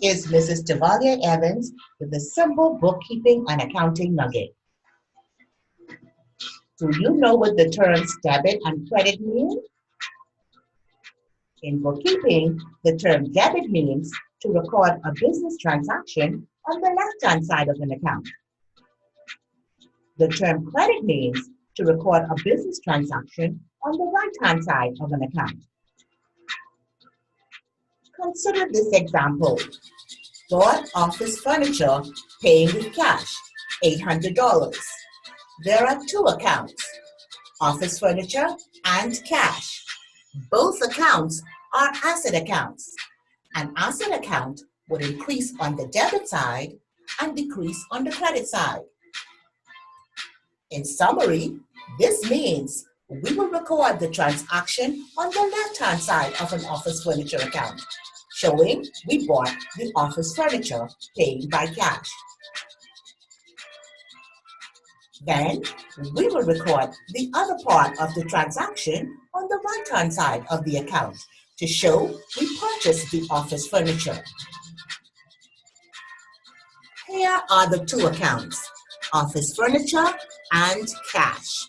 is Mrs. Tavalia Evans with a simple bookkeeping and accounting nugget. Do you know what the terms debit and credit mean? In bookkeeping, the term debit means to record a business transaction on the left-hand side of an account. The term credit means to record a business transaction on the right-hand side of an account. Consider this example. Bought office furniture, paying with cash, $800. There are two accounts, office furniture and cash. Both accounts are asset accounts. An asset account would increase on the debit side and decrease on the credit side. In summary, this means we will record the transaction on the left-hand side of an office furniture account, showing we bought the office furniture paying by cash. Then, we will record the other part of the transaction on the right-hand side of the account to show we purchased the office furniture. Here are the two accounts, office furniture and cash.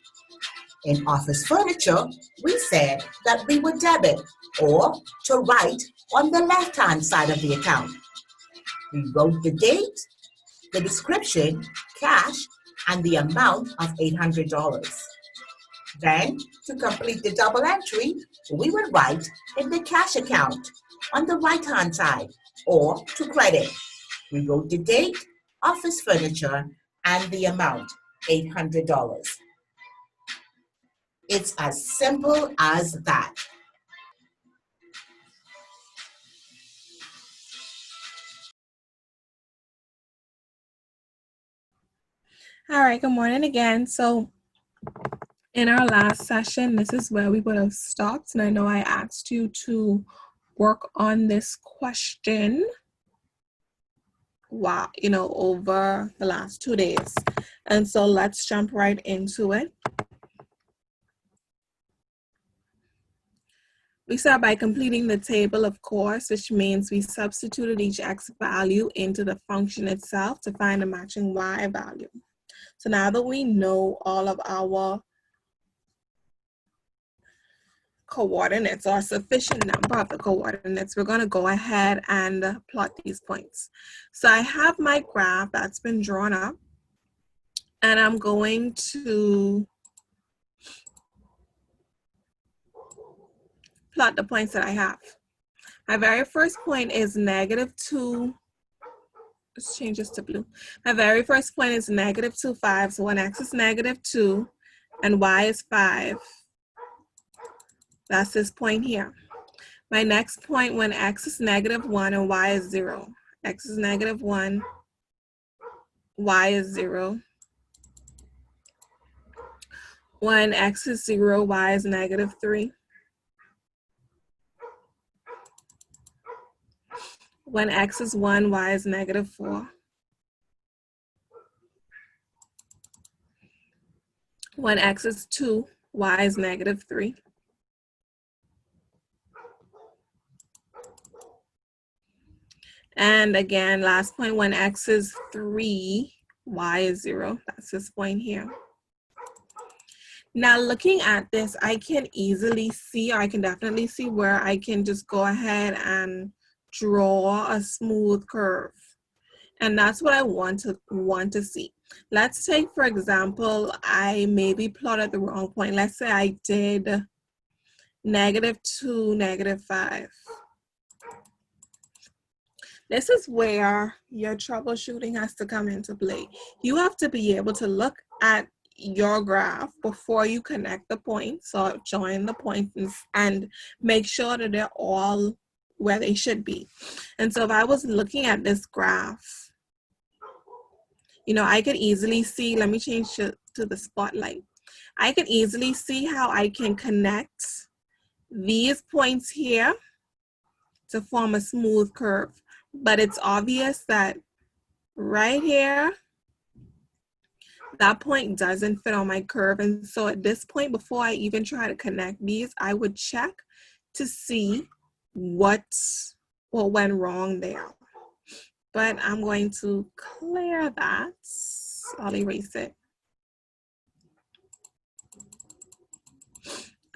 In office furniture, we said that we would debit or to write on the left-hand side of the account. We wrote the date, the description, cash, and the amount of $800. Then, to complete the double entry, we would write in the cash account on the right-hand side or to credit. We wrote the date, office furniture, and the amount, $800. It's as simple as that. All right, good morning again. So in our last session, this is where we would have stopped. And I know I asked you to work on this question over the last 2 days. And so let's jump right into it. We start by completing the table, of course, which means we substituted each x value into the function itself to find a matching y value. So now that we know all of our coordinates or a sufficient number of the coordinates, we're going to go ahead and plot these points. So I have my graph that's been drawn up, and I'm going to plot the points that I have. My very first point is -2. Let's change this to blue. My very first point is -2, 5. So when x is -2 and y is 5, that's this point here. My next point when x is -1 and y is 0. X is -1, y is 0. When x is 0, y is -3. When x is 1, y is -4. When x is 2, y is -3. And again, last point, when x is 3, y is 0. That's this point here. Now looking at this, I can easily see, or I can definitely see where I can just go ahead and draw a smooth curve. And that's what I want to see. Let's take, for example, I maybe plotted the wrong point. Let's say I did -2, -5. This is where your troubleshooting has to come into play. You have to be able to look at your graph before you connect the points or join the points and make sure that they're all where they should be. And so if I was looking at this graph, I could easily see, let me change to the spotlight. I could easily see how I can connect these points here to form a smooth curve. But it's obvious that right here, that point doesn't fit on my curve. And so at this point, before I even try to connect these, I would check to see what went wrong there. but I'm going to clear that. I'll erase it.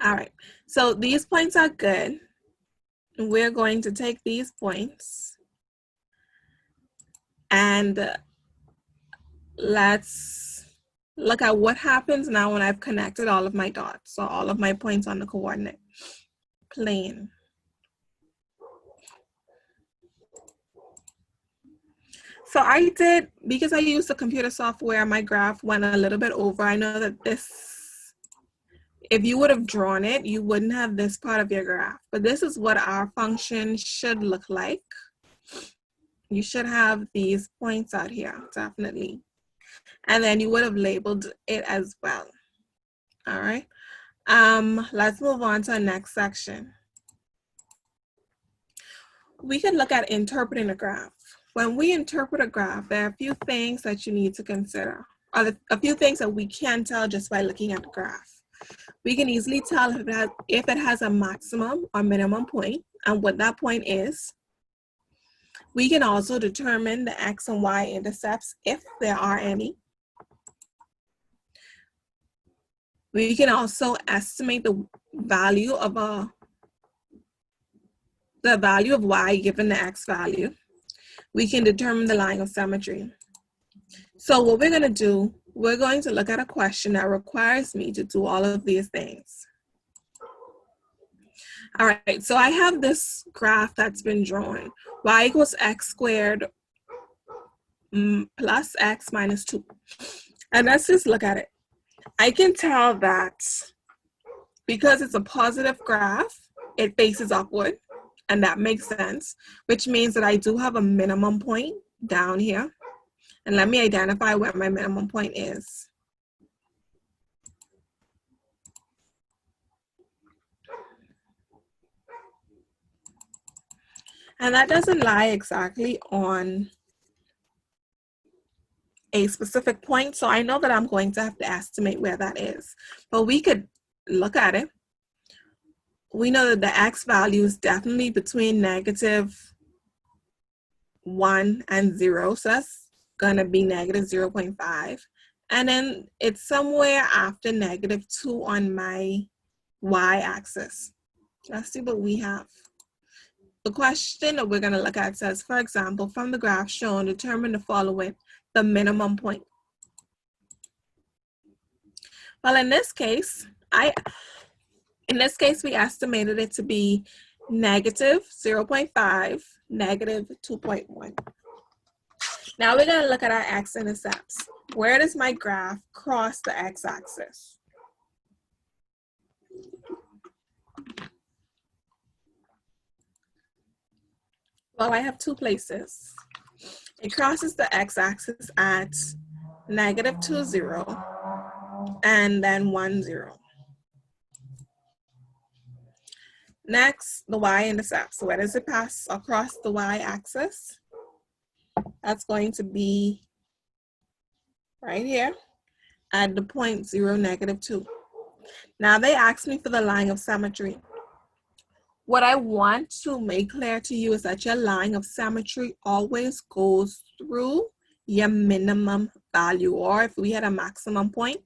All right, so these points are good. We're going to take these points and let's look at what happens now when I've connected all of my dots, so all of my points on the coordinate plane. So I did, because I used the computer software, my graph went a little bit over. I know that this, if you would have drawn it, you wouldn't have this part of your graph, but this is what our function should look like. You should have these points out here, definitely. And then you would have labeled it as well. All right. Let's move on to the next section. We can look at interpreting a graph. When we interpret a graph, there are a few things that you need to consider, or a few things that we can tell just by looking at the graph. We can easily tell if it has a maximum or minimum point and what that point is. We can also determine the x and y intercepts if there are any. We can also estimate the value of y given the x value. We can determine the line of symmetry. So what we're going to do, we're going to look at a question that requires me to do all of these things. All right, so I have this graph that's been drawn. Y equals x squared plus x minus 2. And let's just look at it. I can tell that because it's a positive graph, it faces upward, and that makes sense, which means that I do have a minimum point down here. And let me identify where my minimum point is. And that doesn't lie exactly on a specific point, so I know that I'm going to have to estimate where that is. But we could look at it. We know that the x value is definitely between -1 and 0, so that's going to be -0.5. And then it's somewhere after -2 on my y-axis. Let's see what we have. The question that we're going to look at says, for example, from the graph shown, determine the following, the minimum point. Well, in this case, we estimated it to be -0.5, -2.1. Now we're going to look at our x-intercepts. Where does my graph cross the x-axis? Well, I have two places. It crosses the x-axis at -2, 0, and then 1, 0. Next, the y-intercept. So where does it pass across the y-axis? That's going to be right here at the point 0, -2. Now they asked me for the line of symmetry. What I want to make clear to you is that your line of symmetry always goes through your minimum value, or if we had a maximum point,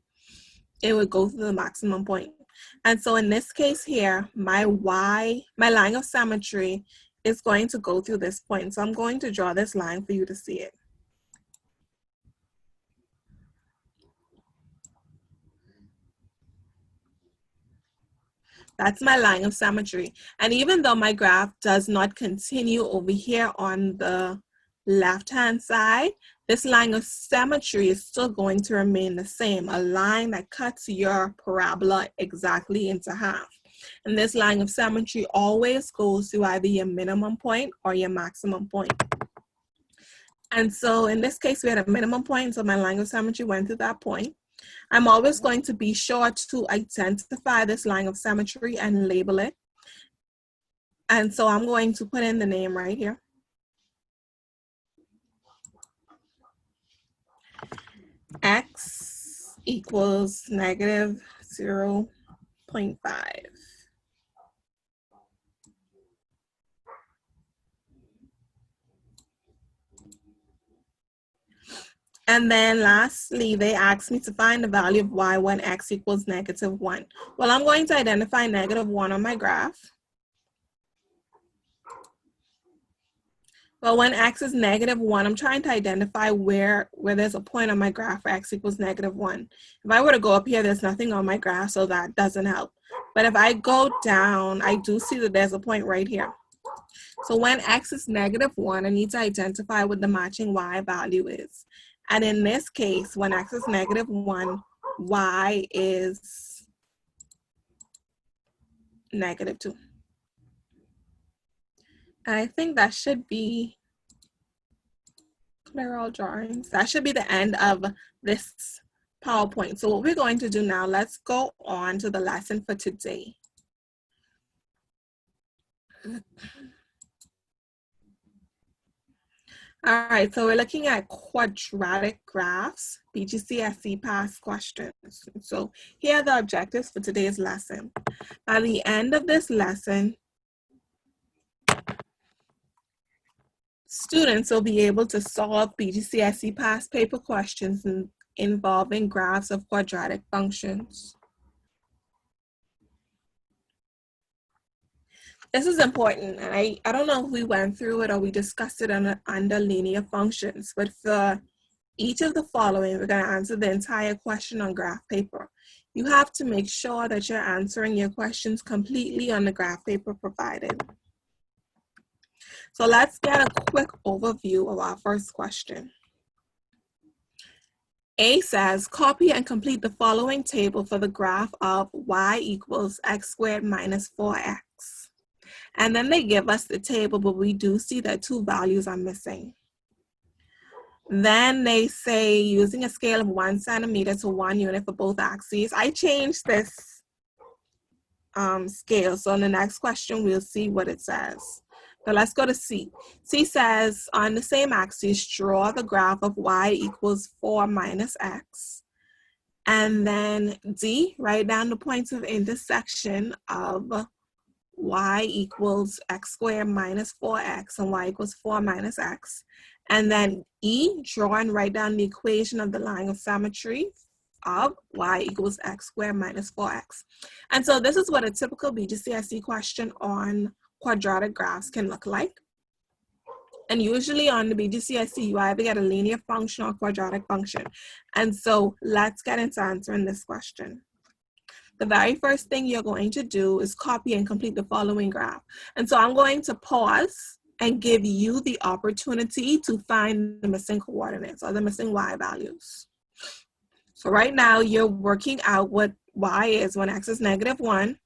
it would go through the maximum point. And so in this case here, my line of symmetry is going to go through this point. So I'm going to draw this line for you to see it. That's my line of symmetry. And even though my graph does not continue over here on the left-hand side, this line of symmetry is still going to remain the same, a line that cuts your parabola exactly into half. And this line of symmetry always goes to either your minimum point or your maximum point. And so in this case, we had a minimum point, so my line of symmetry went to that point. I'm always going to be sure to identify this line of symmetry and label it. And so I'm going to put in the name right here. X equals -0.5. And then lastly, they asked me to find the value of y when x equals -1. Well, I'm going to identify -1 on my graph. Well, when x is -1, I'm trying to identify where there's a point on my graph where x equals -1. If I were to go up here, there's nothing on my graph, so that doesn't help. But if I go down, I do see that there's a point right here. So when x is -1, I need to identify what the matching y value is. And in this case, when x is -1, y is -2. And I think that should be clear all drawings. That should be the end of this PowerPoint. So what we're going to do now, let's go on to the lesson for today. All right, so we're looking at quadratic graphs, BGCSE past questions. So here are the objectives for today's lesson. By the end of this lesson, students will be able to solve BGCSE past paper questions involving graphs of quadratic functions. This is important, and I don't know if we went through it or we discussed it under linear functions, but for each of the following, we're going to answer the entire question on graph paper. You have to make sure that you're answering your questions completely on the graph paper provided. So let's get a quick overview of our first question. A says, copy and complete the following table for the graph of y equals x squared minus 4x. And then they give us the table, but we do see that two values are missing. Then they say using a scale of 1 centimeter to 1 unit for both axes. I changed this scale. So in the next question, we'll see what it says. But let's go to C. C says on the same axis, draw the graph of y equals 4 minus x. And then D, write down the points of intersection of y equals x squared minus 4x and y equals 4 minus x. And then E, draw and write down the equation of the line of symmetry of y equals x squared minus 4x. And so this is what a typical BGCSE question on quadratic graphs can look like. And usually on the BGCSE, you either get a linear function or quadratic function. And so let's get into answering this question. The very first thing you're going to do is copy and complete the following graph. And so I'm going to pause and give you the opportunity to find the missing coordinates or the missing y values. So right now you're working out what y is when x is -1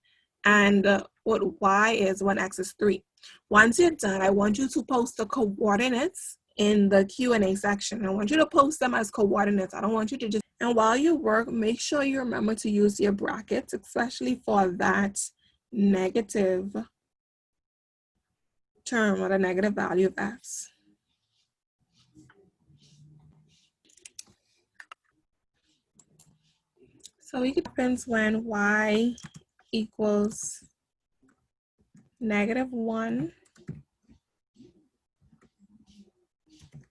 and what y is when x is 3. Once you're done, I want you to post the coordinates in the Q&A section. I want you to post them as coordinates. I don't want you to just, and while you work, make sure you remember to use your brackets, especially for that negative term or the negative value of x. So it happens when y equals -1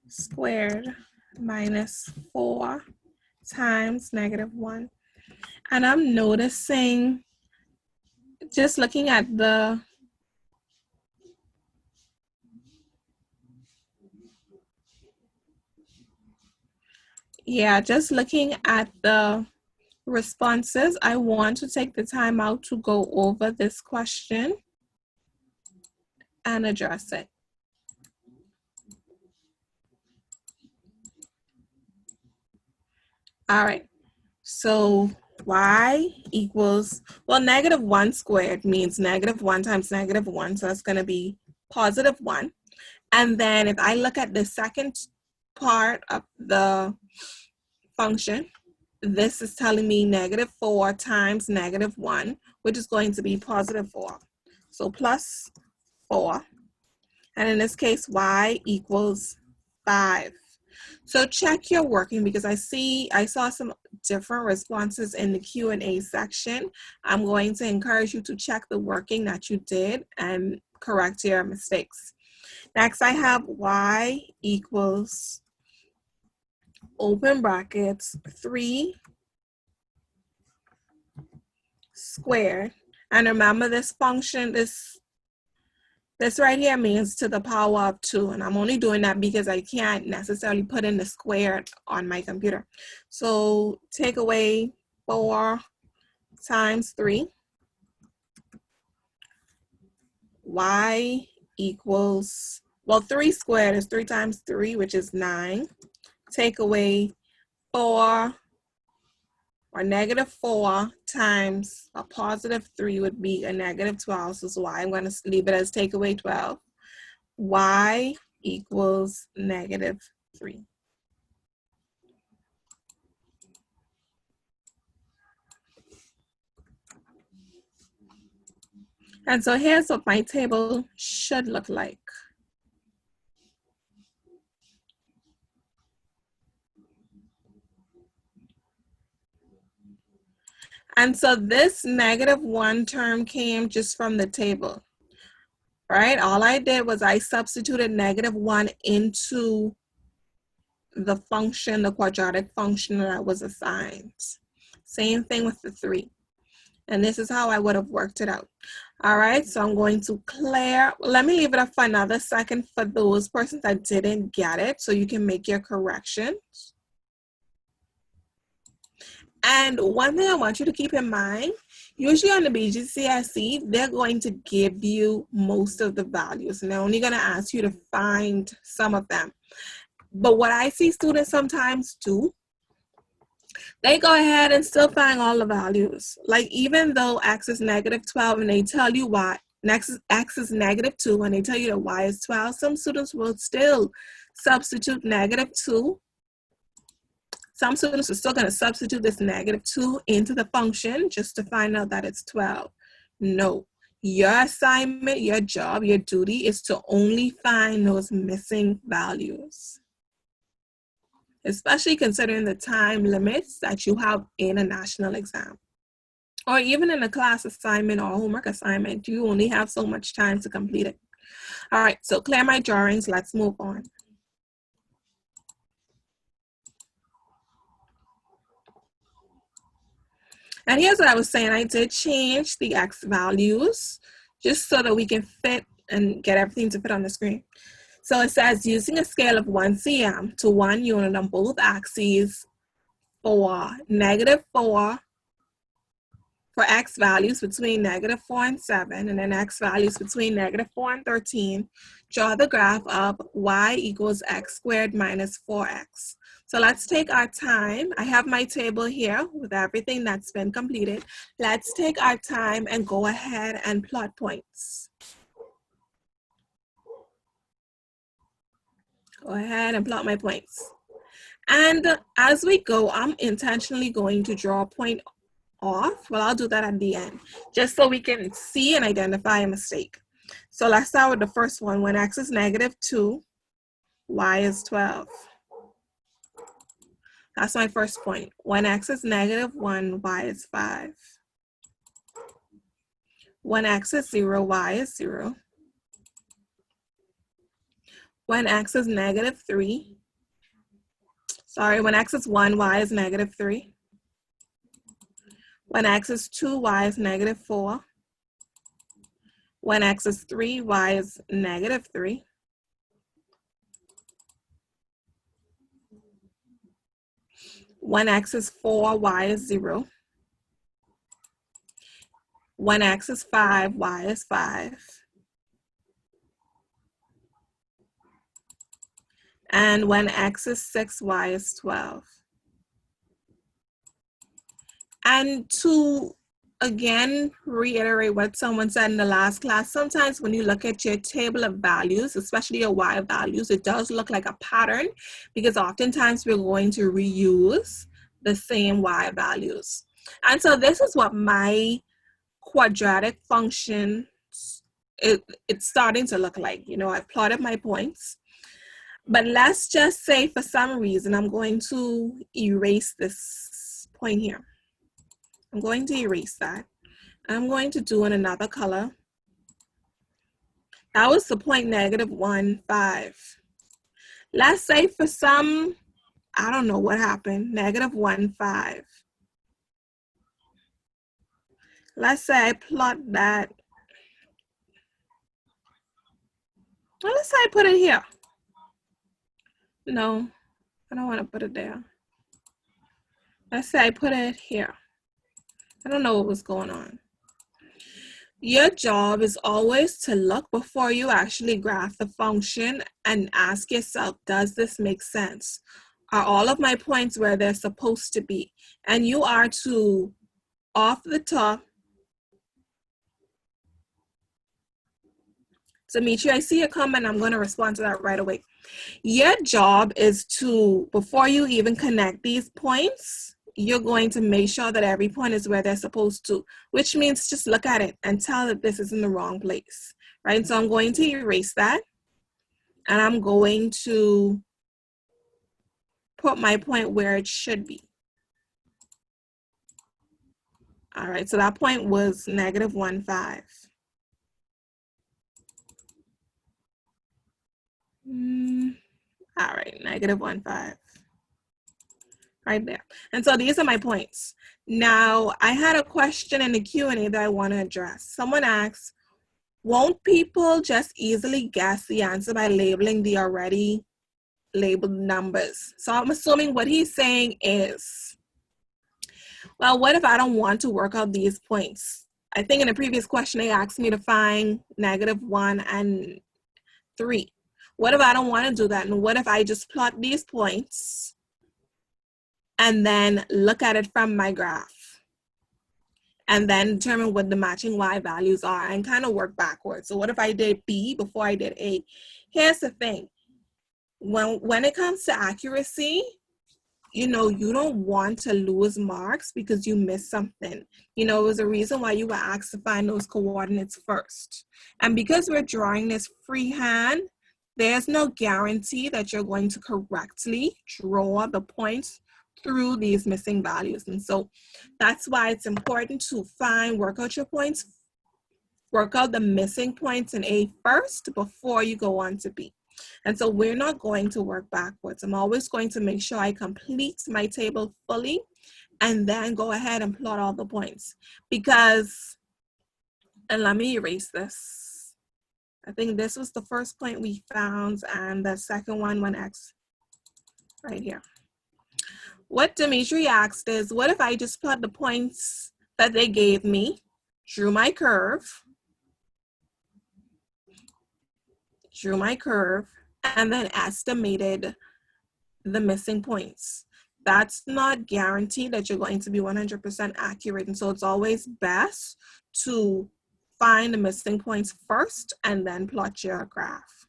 squared minus 4 times -1. And I'm noticing, just looking at the just looking at the responses, I want to take the time out to go over this question and address it. All right, so y equals, well, -1 squared means -1 times -1, so that's going to be +1. And then if I look at the second part of the function, this is telling me -4 times -1, which is going to be +4. So +4. And in this case, y equals 5. So check your working, because I saw some different responses in the Q&A section. I'm going to encourage you to check the working that you did and correct your mistakes. Next, I have y equals open brackets, 3 squared. And remember this function, this right here means to the power of 2. And I'm only doing that because I can't necessarily put in the square on my computer. So take away 4 times 3. Y equals, well, 3 squared is 3 times 3, which is 9. Take away 4, or negative 4 times a positive 3 would be a negative 12. So Y, I'm going to leave it as take away 12. Y equals negative 3. And so here's what my table should look like. And so this negative 1 term came just from the table, right? All I did was I substituted negative 1 into the function, the quadratic function that I was assigned. Same thing with the 3. And this is how I would have worked it out. All right, so I'm going to clear. Let me leave it up for another second for those persons that didn't get it so you can make your corrections. And one thing I want you to keep in mind, usually on the BGCSE, they're going to give you most of the values. And they're only going to ask you to find some of them. But what I see students sometimes do, they go ahead and still find all the values. Like even though x is negative 12 and they tell you y, x is negative 2 and they tell you that y is 12, some students will still substitute negative 2. Some students are still going to substitute this negative 2 into the function just to find out that it's 12. No, your assignment, your job, your duty is to only find those missing values, especially considering the time limits that you have in a national exam. Or even in a class assignment or homework assignment, you only have so much time to complete it. All right, so clear my drawings, let's move on. And here's what I was saying, I did change the x values just so that we can fit and get everything to fit on the screen. So it says using a scale of 1 cm to 1 unit on both axes for negative 4 for x values between negative 4 and 7, and then x values between negative 4 and 13, draw the graph of y equals x squared minus 4x. So let's take our time. I have my table here with everything that's been completed. Let's take our time and go ahead and plot points. Go ahead and plot my points. And as we go, I'm intentionally going to draw a point off. Well, I'll do that at the end, just so we can see and identify a mistake. So let's start with the first one. When x is negative 2, y is 12. That's my first point. When x is negative 1, y is 5. When x is 0, y is 0. When x is negative 3, when x is 1, y is negative 3. When x is 2, y is negative 4. When x is 3, y is negative 3. When x is 4, y is 0. When x is 5, y is 5. And when x is 6, y is 12. And to, again, reiterate what someone said in the last class, sometimes when you look at your table of values, especially your y values, it does look like a pattern because oftentimes we're going to reuse the same y values. And so this is what my quadratic function, it's starting to look like. You know, I've plotted my points. But let's just say for some reason, I'm going to erase this point here. I'm going to erase that. I'm going to do in another color. That was the point negative 1, 5. Let's say for some I don't know what happened, -1, 5. Let's say I plot that. Well, let's say I put it here. No, I don't want to put it there. Let's say I put it here. I don't know what was going on. Your job is always to look before you actually graph the function and ask yourself, does this make sense? Are all of my points where they're supposed to be? And you are to, off the top, Symmetry, I see your comment. I'm going to respond to that right away. Your job is to, before you even connect these points, you're going to make sure that every point is where they're supposed to, which means just look at it and tell that this is in the wrong place, right? So I'm going to erase that, and I'm going to put my point where it should be. All right, so that point was -1, 5. All right, -1, 5. Right there. And so these are my points. Now, I had a question in the Q&A that I want to address. Someone asked, won't people just easily guess the answer by labeling the already labeled numbers? So I'm assuming what he's saying is, well, what if I don't want to work out these points? I think in the previous question, they asked me to find -1 and 3. What if I don't want to do that? And what if I just plot these points and then look at it from my graph and then determine what the matching Y values are and kind of work backwards? So what if I did B before I did A? Here's the thing. When it comes to accuracy, you know, you don't want to lose marks because you missed something. You know, it was a reason why you were asked to find those coordinates first. And because we're drawing this freehand, there's no guarantee that you're going to correctly draw the points through these missing values. And so that's why it's important to work out your points, work out the missing points in A first before you go on to B. And so we're not going to work backwards. I'm always going to make sure I complete my table fully and then go ahead and plot all the points. Because, and let me erase this. I think this was the first point we found, and the second one X right here. What Dimitri asked is, what if I just plot the points that they gave me, drew my curve, and then estimated the missing points? That's not guaranteed that you're going to be 100% accurate. And so it's always best to find the missing points first and then plot your graph.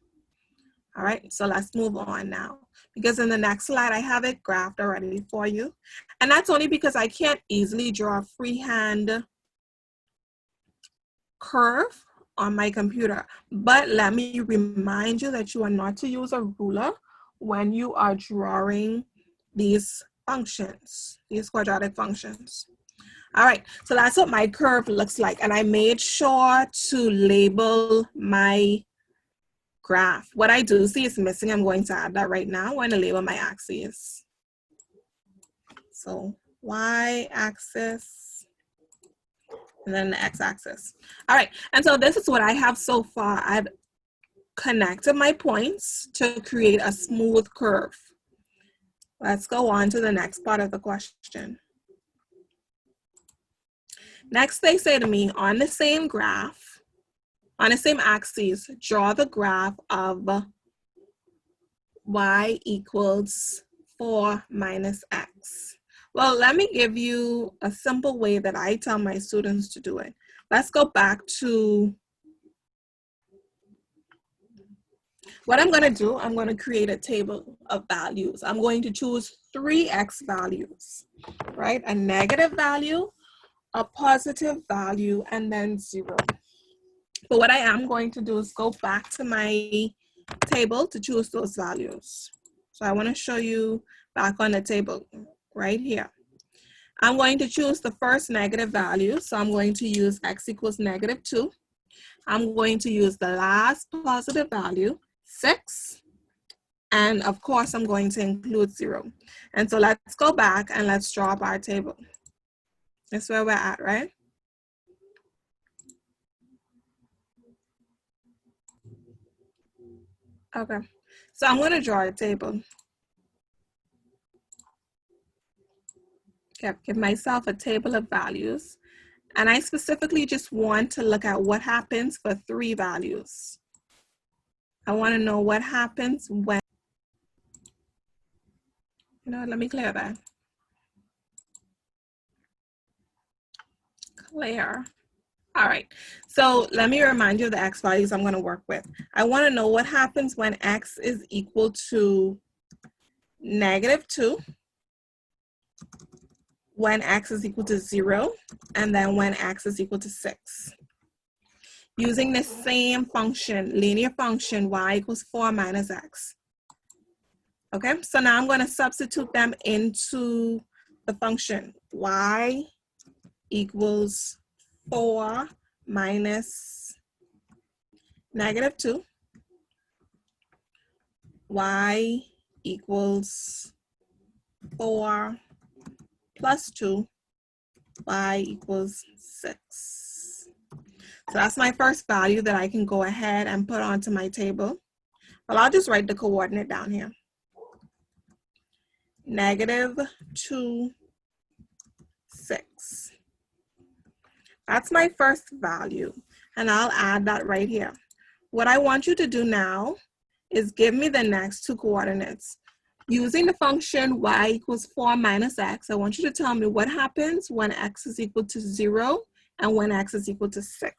All right, so let's move on now, because in the next slide, I have it graphed already for you. And that's only because I can't easily draw a freehand curve on my computer. But let me remind you that you are not to use a ruler when you are drawing these functions, these quadratic functions. All right, so that's what my curve looks like. And I made sure to label my graph. What I do see is missing. I'm going to add that right now. I'm going to label my axes. So y-axis, and then the x-axis. All right, and so this is what I have so far. I've connected my points to create a smooth curve. Let's go on to the next part of the question. Next, they say to me, on the same graph, on the same axis, draw the graph of y equals 4 minus x. Well, let me give you a simple way that I tell my students to do it. Let's go back to what I'm going to do. I'm going to create a table of values. I'm going to choose 3 x values, right? A negative value, a positive value, and then 0. But what I am going to do is go back to my table to choose those values. So I want to show you back on the table right here. I'm going to choose the first negative value. So I'm going to use x equals -2. I'm going to use the last positive value, 6. And of course, I'm going to include 0. And so let's go back and let's draw up our table. That's where we're at, right? Okay, so I'm going to draw a table. Okay, give myself a table of values. And I specifically just want to look at what happens for 3 values. I want to know what happens when, let me clear that. Clear. All right, so let me remind you of the x values I'm going to work with. I want to know what happens when x is equal to -2, when x is equal to 0, and then when x is equal to 6. Using the same function, linear function, y equals 4 minus x. Okay, so now I'm going to substitute them into the function. Y equals 4 minus -2. Y equals 4 plus 2. Y equals 6. So that's my first value that I can go ahead and put onto my table. Well, I'll just write the coordinate down here. -2, 6. That's my first value, and I'll add that right here. What I want you to do now is give me the next 2 coordinates. Using the function y equals 4 minus x, I want you to tell me what happens when x is equal to 0 and when x is equal to 6.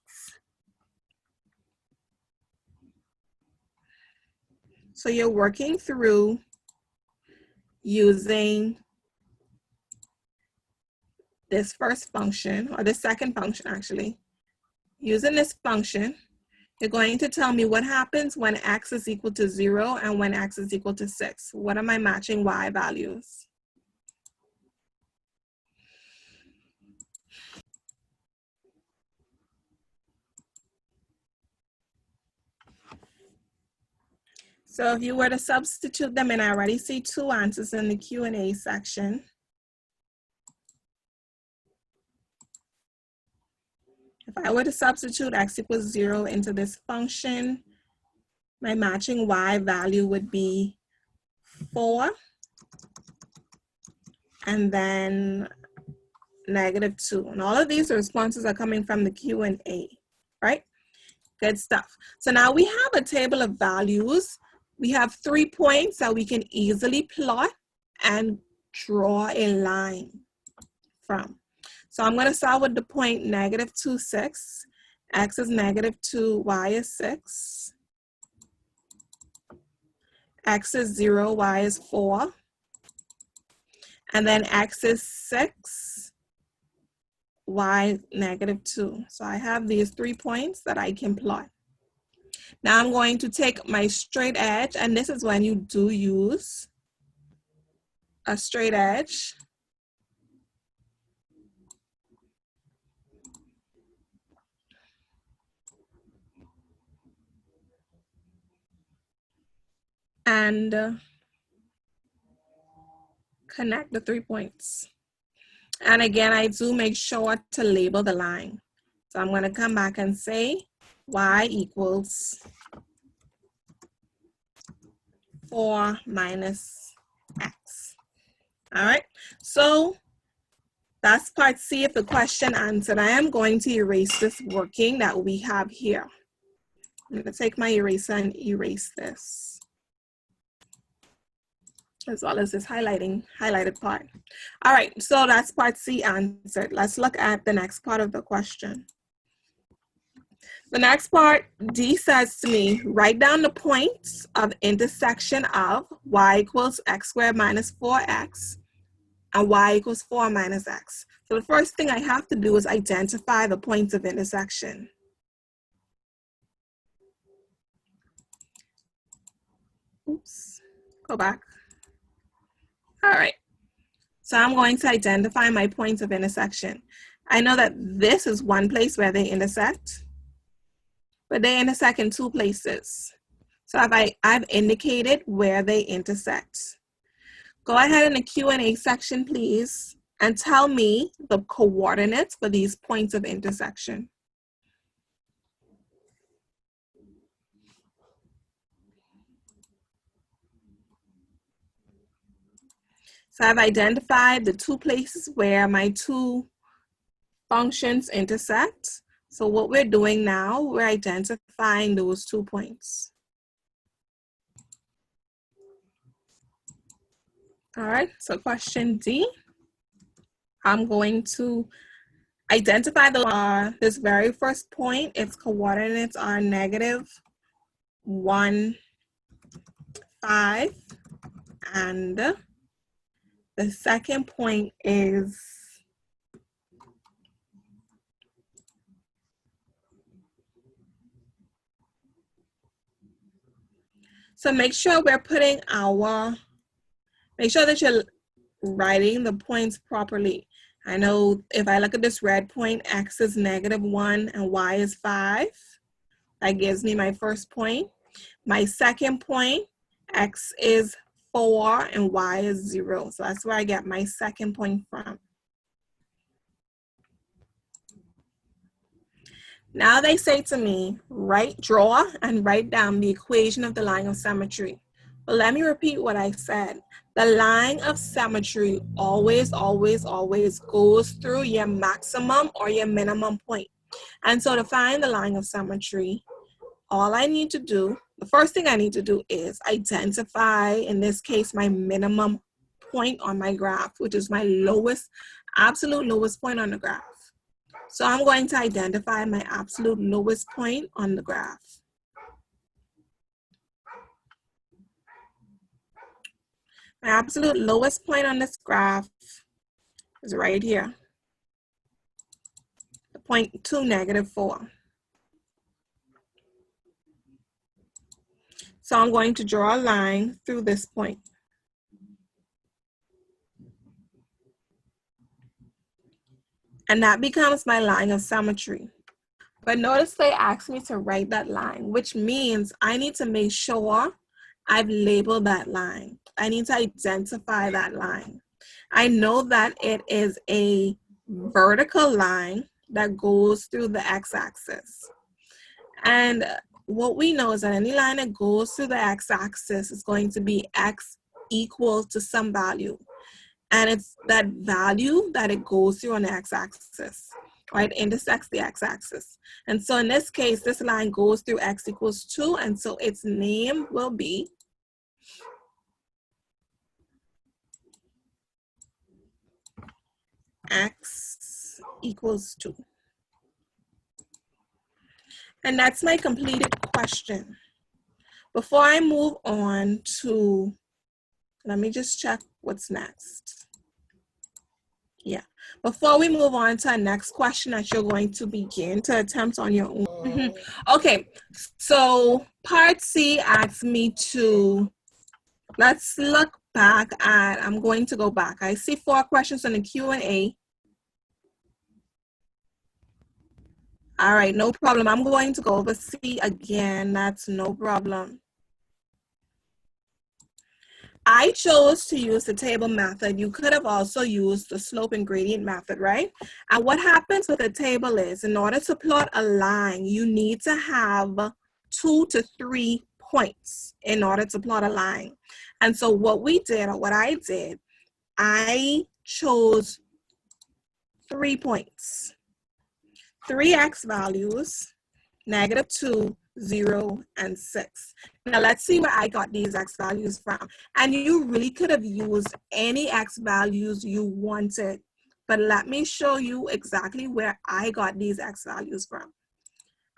So you're working through using this first function, or the second function actually. Using this function, you're going to tell me what happens when x is equal to 0 and when x is equal to 6. What are my matching y values? So if you were to substitute them in, I already see 2 answers in the Q&A section. If I were to substitute x equals 0 into this function, my matching y value would be 4 and then -2. And all of these responses are coming from the Q&A, right? Good stuff. So now we have a table of values. We have 3 points that we can easily plot and draw a line from. So I'm going to start with the point -2, 6. X is -2, y is 6. X is 0, y is 4. And then x is 6, y -2. So I have these 3 points that I can plot. Now I'm going to take my straight edge, and this is when you do use a straight edge. And connect the 3 points. And again, I do make sure to label the line. So I'm going to come back and say y equals 4 minus x. All right, so that's part C of the question answered. I am going to erase this working that we have here. I'm going to take my eraser and erase this, as well as this highlighted part. All right, so that's part C answered. Let's look at the next part of the question. The next part, D says to me, write down the points of intersection of y equals x squared minus 4x and y equals 4 minus x. So the first thing I have to do is identify the points of intersection. Oops, go back. All right, so I'm going to identify my points of intersection. I know that this is one place where they intersect, but they intersect in 2 places. So I've indicated where they intersect. Go ahead in the Q&A section, please, and tell me the coordinates for these points of intersection. So I've identified the two places where my two functions intersect. So what we're doing now, we're identifying those 2 points. All right, so question D. I'm going to identify this very first point. Its coordinates are -1, 5, and the second point is so make sure that you're writing the points properly. I know if I look at this red point, X is -1 and Y is 5. That gives me my first point. My second point, X is 4 and Y is 0. So that's where I get my second point from. Now they say to me, draw and write down the equation of the line of symmetry. But let me repeat what I said. The line of symmetry always, always, always goes through your maximum or your minimum point. And so to find the line of symmetry, the first thing I need to do is identify, in this case, my minimum point on my graph, which is my absolute lowest point on the graph. So I'm going to identify my absolute lowest point on the graph. My absolute lowest point on this graph is right here, the point 2, -4. So I'm going to draw a line through this point. And that becomes my line of symmetry. But notice they asked me to write that line, which means I need to make sure I've labeled that line. I need to identify that line. I know that it is a vertical line that goes through the x-axis. And what we know is that any line that goes through the x-axis is going to be x equal to some value. And it's that value that it goes through on the x-axis, right? It intersects the x-axis. And so in this case, this line goes through x equals 2, and so its name will be x equals 2. And that's my completed question. Before I move on to, let me just check what's next. Yeah, before we move on to our next question that you're going to begin to attempt on your own. Okay, so part C asks me to, let's look back at, I'm going to go back. I see 4 questions on the Q&A. All right, no problem. I'm going to go over C again. That's no problem. I chose to use the table method. You could have also used the slope and gradient method, right? And what happens with a table is, in order to plot a line, you need to have 2 to 3 points in order to plot a line. And so what I did, I chose 3 points. 3 x values, -2, 0, and 6. Now let's see where I got these x values from. And you really could have used any x values you wanted, but let me show you exactly where I got these x values from.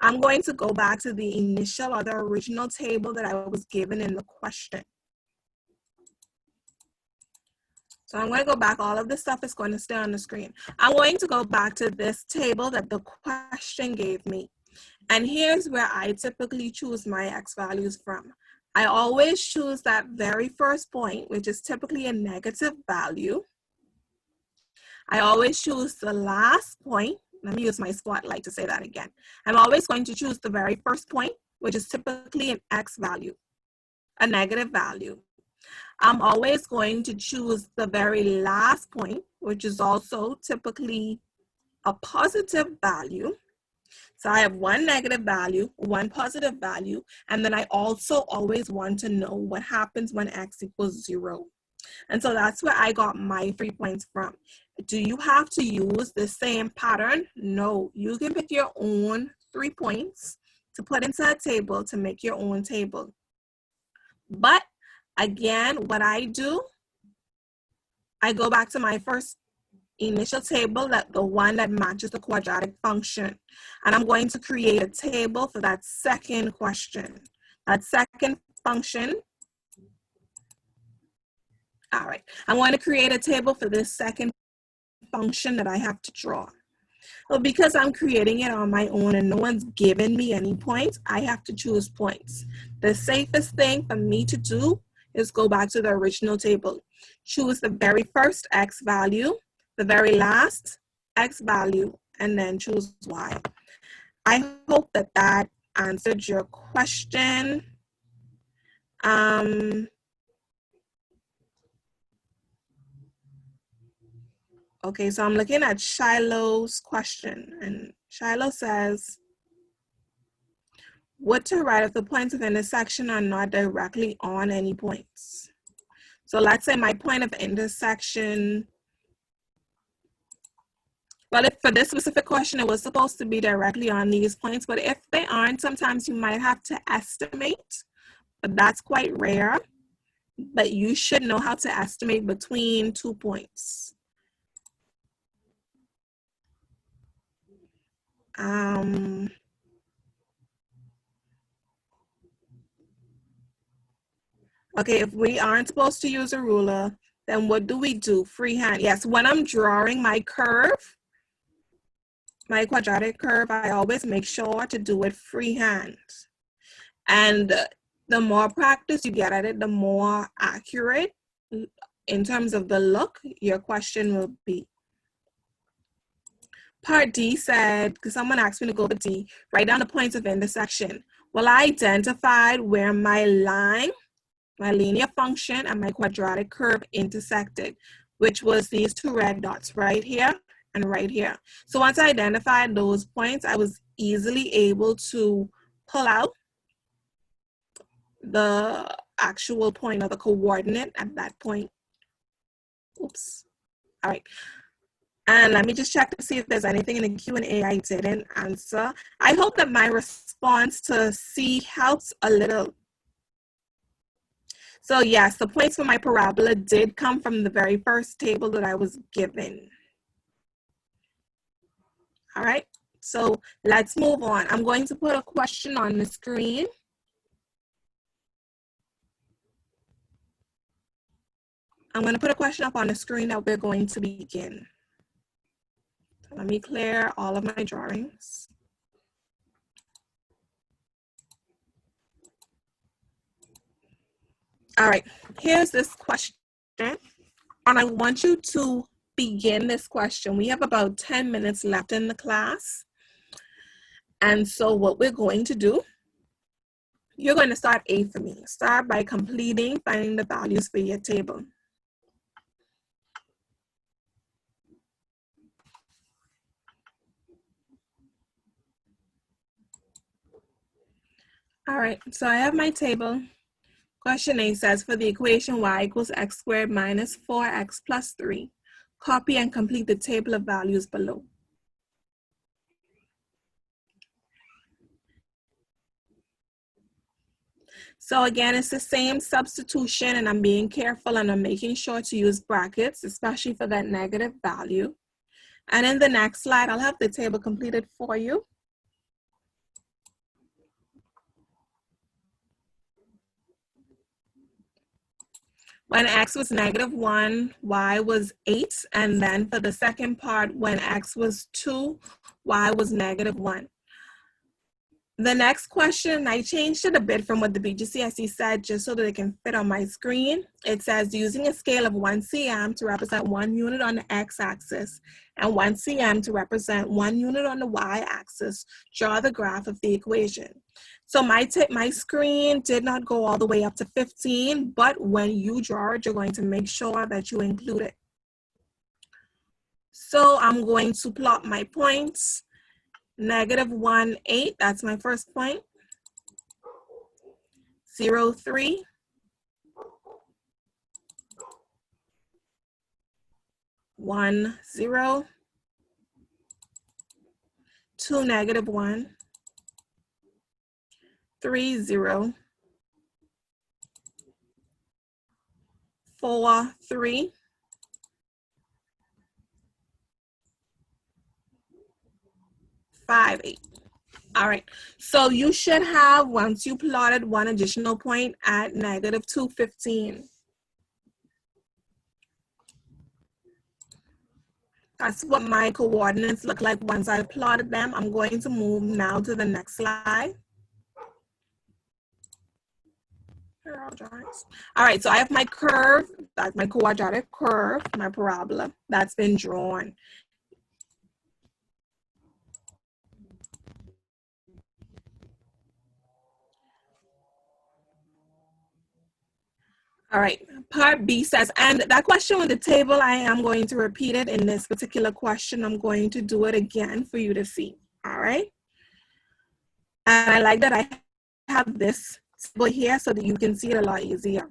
I'm going to go back to the initial or the original table that I was given in the question. So I'm going to go back. All of this stuff is going to stay on the screen. I'm going to go back to this table that the question gave me. And here's where I typically choose my x values from. I always choose that very first point, which is typically a negative value. I always choose the last point. Let me use my spotlight to say that again. I'm always going to choose the very first point which is typically an x value, a negative value, I'm always going to choose the very last point, which is also typically a positive value. So I have one negative value, one positive value, and then I also always want to know what happens when x equals 0. And so that's where I got my 3 points from. Do you have to use the same pattern? No, you can pick your own 3 points to put into a table to make your own table. But again, what I do, I go back to my first initial table, the one that matches the quadratic function. And I'm going to create a table for that second question, that second function. All right, I'm going to create a table for this second function that I have to draw. Well, because I'm creating it on my own and no one's given me any points, I have to choose points. The safest thing for me to do is go back to the original table. Choose the very first x value, the very last x value, and then choose y. I hope that that answered your question. Okay, so I'm looking at Shiloh's question, and Shiloh says, what to write if the points of intersection are not directly on any points? So let's say my point of intersection, well, if for this specific question, it was supposed to be directly on these points, but if they aren't, sometimes you might have to estimate, but that's quite rare. But you should know how to estimate between 2 points. Okay, if we aren't supposed to use a ruler, then what do we do? Freehand. Yes, when I'm drawing my curve, my quadratic curve, I always make sure to do it freehand. And the more practice you get at it, the more accurate in terms of the look your question will be. Part D said, because someone asked me to go over D, write down the points of intersection. Well, I identified where my line, my linear function, and my quadratic curve intersected, which was these 2 red dots right here and right here. So once I identified those points, I was easily able to pull out the actual point or the coordinate at that point. Oops. All right. And let me just check to see if there's anything in the Q&A I didn't answer. I hope that my response to C helps a little. So yes, the points for my parabola did come from the very first table that I was given. All right, so let's move on. I'm going to put a question on the screen. I'm going to put a question up on the screen that we're going to begin. So let me clear all of my drawings. All right, here's this question, and I want you to begin this question. We have about 10 minutes left in the class. And so what we're going to do, you're going to start A for me. Start by finding the values for your table. All right, so I have my table. Question A says, for the equation y equals x squared minus 4x plus 3, copy and complete the table of values below. So again, it's the same substitution, and I'm being careful and I'm making sure to use brackets, especially for that negative value. And in the next slide, I'll have the table completed for you. When x was -1, y was 8. And then for the second part, when x was 2, y was -1. The next question, I changed it a bit from what the BGCSE said, just so that it can fit on my screen. It says, using a scale of 1 cm to represent 1 unit on the x-axis and 1 cm to represent 1 unit on the y-axis, draw the graph of the equation. So my screen did not go all the way up to 15, but when you draw it, you're going to make sure that you include it. So I'm going to plot my points. -1, 8, that's my first point. 0, 3. 1, 0. 2, -1. 3, 0. 4, 3. 5, 8. All right, so you should have, once you plotted, one additional point at -2, 15. That's what my coordinates look like once I plotted them. I'm going to move now to the next slide. All right, so I have my curve, that's my quadratic curve, my parabola, that's been drawn. All right, part B says, and that question with the table, I am going to repeat it in this particular question. I'm going to do it again for you to see, all right? And I like that I have this table here so that you can see it a lot easier.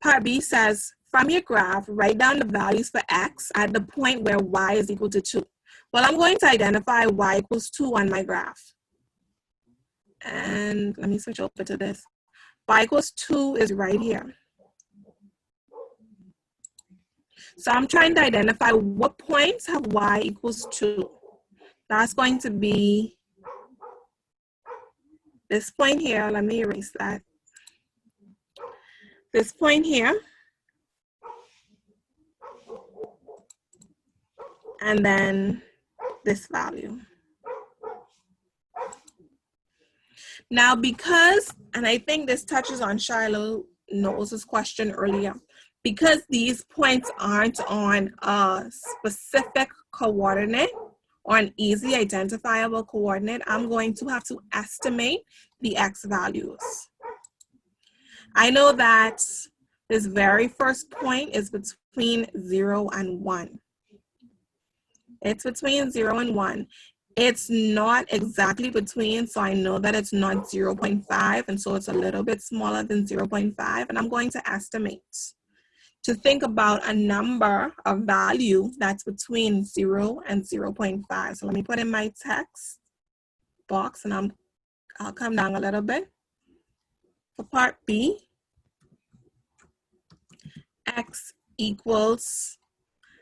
Part B says, from your graph, write down the values for x at the point where y is equal to 2. Well, I'm going to identify y equals 2 on my graph. And let me switch over to this. Y equals 2 is right here. So I'm trying to identify what points have y equals 2. That's going to be this point here. Let me erase that. This point here. And then this value. Now because, and I think this touches on Shiloh Knowles' question earlier, because these points aren't on a specific coordinate or an easy identifiable coordinate, I'm going to have to estimate the x values. I know that this very first point is between 0 and 1. It's between 0 and 1. It's not exactly between, so I know that it's not 0.5, and so it's a little bit smaller than 0.5, and I'm going to estimate to think about a number of value that's between 0 and 0.5. So let me put in my text box, and I'll come down a little bit. For part B, x equals,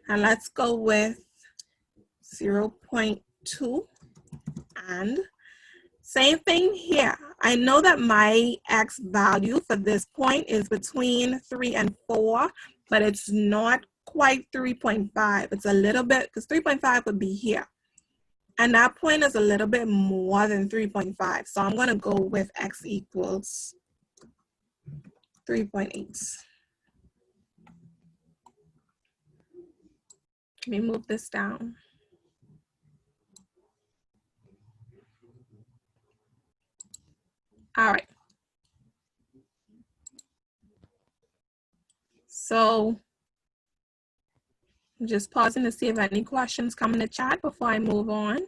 and let's go with 0.2, and same thing here. I know that my x value for this point is between 3 and 4, but it's not quite 3.5. It's a little bit, because 3.5 would be here. And that point is a little bit more than 3.5. So I'm going to go with x equals 3.8. Let me move this down. All right. So I'm just pausing to see if any questions come in the chat before I move on.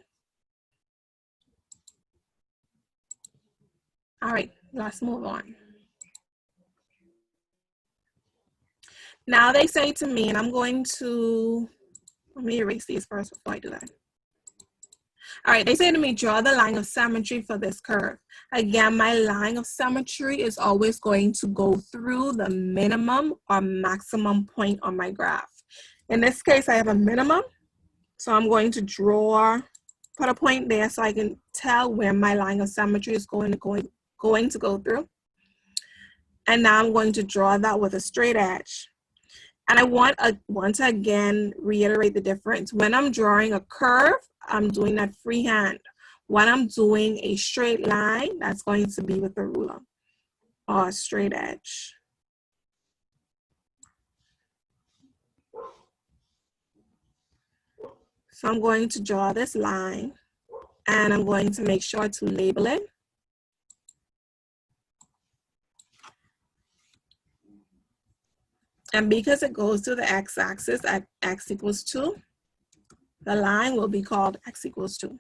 All right, let's move on. Now they say to me, and I'm going to, let me erase these first before I do that. All right, they say to me, draw the line of symmetry for this curve. Again, my line of symmetry is always going to go through the minimum or maximum point on my graph. In this case, I have a minimum, so I'm going to put a point there so I can tell where my line of symmetry is going to go through. And now I'm going to draw that with a straight edge. And I want to again reiterate the difference. When I'm drawing a curve, I'm doing that freehand. When I'm doing a straight line, that's going to be with a ruler or a straight edge. So I'm going to draw this line, and I'm going to make sure to label it. And because it goes to the x-axis at x equals 2, the line will be called x equals 2.